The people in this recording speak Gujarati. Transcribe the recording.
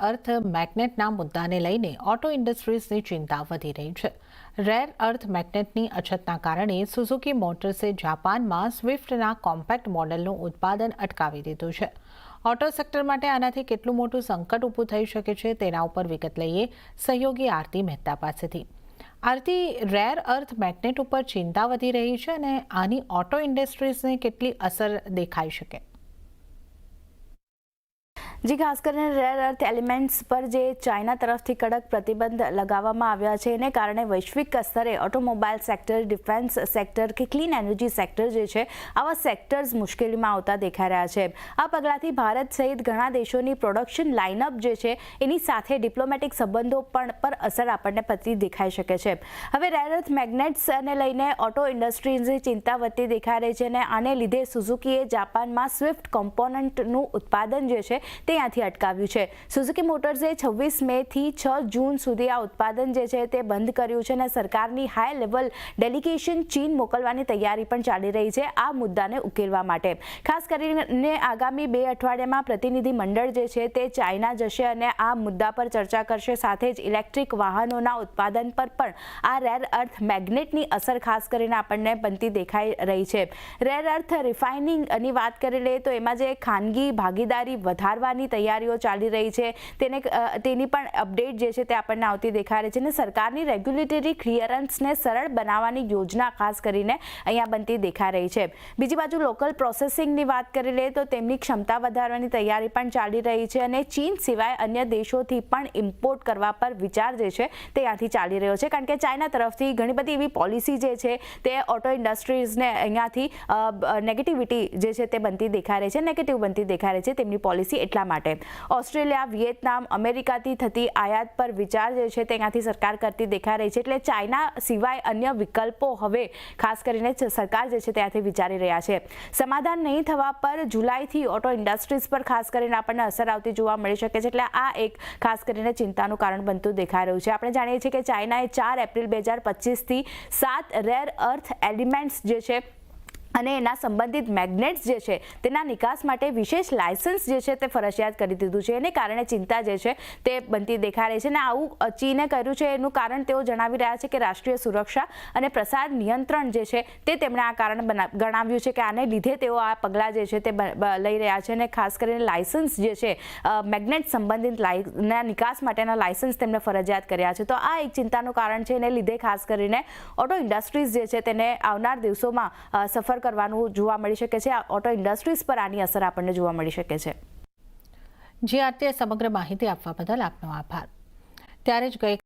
અર્થ મેગ્નેટના મુદ્દાને લઈને ઓટો ઇન્ડસ્ટ્રીઝની ચિંતા વધી રહી છે। રેર અર્થ મેગ્નેટની અછતના કારણે સુઝુકી મોટર્સે જાપાનમાં સ્વિફ્ટના કોમ્પેક્ટ મોડેલનું ઉત્પાદન અટકાવી દીધું છે। ઓટો સેક્ટર માટે આનાથી કેટલું મોટું સંકટ ઊભું થઈ શકે છે તેના ઉપર વિગત લઈએ સહયોગી આરતી મહેતા પાસેથી। આરતી, રેર અર્થ મેગ્નેટ ઉપર ચિંતા વધી રહી છે અને આની ઓટો ઇન્ડસ્ટ્રીઝને કેટલી અસર દેખાઈ શકે? जी, खास કરીને રેર અર્થ એલિમેન્ટ્સ પર જે ચાઇના તરફથી કડક પ્રતિબંધ લગાવવામાં આવ્યા છે એને કારણે વૈશ્વિક સ્તરે ઓટોમોબાઈલ સેક્ટર, ડિફેન્સ સેક્ટર કે ક્લીન એનર્જી સેક્ટર જે છે આવા સેક્ટર્સ મુશ્કેલીમાં આવતા દેખાઈ રહ્યા છે। આ પગલાંથી ભારત સહિત ઘણા દેશોની પ્રોડક્શન લાઇનઅપ જે છે એની સાથે ડિપ્લોમેટિક સંબંધો પર અસર આપણને પડતી દેખાઈ શકે છે। હવે રેર અર્થ મેગ્નેટ્સને લઈને ઓટો ઇન્ડસ્ટ્રીઝની ચિંતા વધતી દેખાઈ રહી છે અને આને લીધે સુઝુકીએ જાપાનમાં સ્વિફ્ટ કોમ્પોનન્ટનું ઉત્પાદન જે છે ત્યાંથી અટકાવ્યું છે। સુઝુકી મોટર્સે 26 મેથી 6 જૂન સુધી આ ઉત્પાદન જે છે તે બંધ કર્યું છે અને સરકારની હાઈ લેવલ ડેલિગેશન ચીન મોકલવાની તૈયારી પણ ચાલી રહી છે આ મુદ્દાને ઉકેલવા માટે। ખાસ કરીને આગામી 2 અઠવાડિયામાં પ્રતિનિધિ મંડળ જે છે તે ચાઇના જશે અને આ મુદ્દા પર ચર્ચા કરશે। સાથે જ ઇલેક્ટ્રિક વાહનોના ઉત્પાદન પર પણ આ રેર અર્થ મેગ્નેટની અસર ખાસ કરીને આપણને બનતી દેખાઈ રહી છે। રેર અર્થ રિફાઇનિંગની વાત કરી લઈએ તો એમાં જે ખાનગી ભાગીદારી વધારવાની તૈયારીઓ ચાલી રહી છે તેની પણ અપડેટ જે છે તે આપણને આવતી દેખાઈ રહી છે અને સરકારની રેગ્યુલેટરી ક્લિયરન્સને સરળ બનાવવાની યોજના ખાસ કરીને અહીંયા બનતી દેખાઈ રહી છે। બીજી બાજુ લોકલ પ્રોસેસિંગની વાત કરી લઈએ તો તેમની ક્ષમતા વધારવાની તૈયારી પણ ચાલી રહી છે અને ચીન સિવાય અન્ય દેશોથી પણ ઇમ્પોર્ટ કરવા પર વિચાર જે છે તે ત્યાંથી ચાલી રહ્યો છે કારણ કે ચાઇના તરફથી ઘણી બધી એવી પોલિસી જે છે તે ઓટો ઇન્ડસ્ટ્રીઝને અહીંયાથી નેગેટિવિટી જે છે તે બનતી દેખાઈ રહી છે, નેગેટિવ બનતી દેખાઈ રહી છે તેમની પોલિસી એટલા માટે। ઓસ્ટ્રેલિયા, વિયેતનામ, અમેરિકાથી થતી આયાત પર વિચાર જે છે ત્યાંથી સરકાર કરતી દેખાઈ રહી છે એટલે ચાઇના સિવાય અન્ય વિકલ્પો હવે ખાસ કરીને સરકાર જે છે ત્યાંથી વિચારી રહ્યા છે। સમાધાન નહીં થવા પર જુલાઈથી ઓટો ઇન્ડસ્ટ્રીઝ પર ખાસ કરીને આપણને અસર આવતી જોવા મળી શકે છે એટલે આ એક ખાસ કરીને ચિંતાનું કારણ બનતું દેખાઈ રહ્યું છે। આપણે જાણીએ છીએ કે ચાઇનાએ 4 એપ્રિલ 2025થી 7 રેર અર્થ એલિમેન્ટ્સ જે છે અને એના સંબંધિત મેગ્નેટ્સ જે છે તેના નિકાસ માટે વિશેષ લાયસન્સ જે છે તે ફરજિયાત કરી દીધું છે। એને કારણે ચિંતા જે છે તે બનતી દેખાઈ રહી છે અને આવું ચીને કર્યું છે એનું કારણ તેઓ જણાવી રહ્યા છે કે રાષ્ટ્રીય સુરક્ષા અને પ્રસાર નિયંત્રણ જે છે તે તેમણે આ કારણ ગણાવ્યું છે કે આને લીધે તેઓ આ પગલાં જે છે તે લઈ રહ્યા છે અને ખાસ કરીને લાયસન્સ જે છે મેગ્નેટ સંબંધિત નિકાસ માટેના લાયસન્સ તેમને ફરજિયાત કર્યા છે। તો આ એક ચિંતાનું કારણ છે એને લીધે ખાસ કરીને ઓટો ઇન્ડસ્ટ્રીઝ જે છે તેને આવનાર દિવસોમાં સફર કરવાનું જોવા મળી શકે છે। આ ઓટો ઇન્ડસ્ટ્રીઝ પર આની અસર આપણને જોવા મળી શકે છે। જે આરતી સમગ્ર માહિતી આપવા બદલ આપનો આભાર। ત્યારે જ ગઈ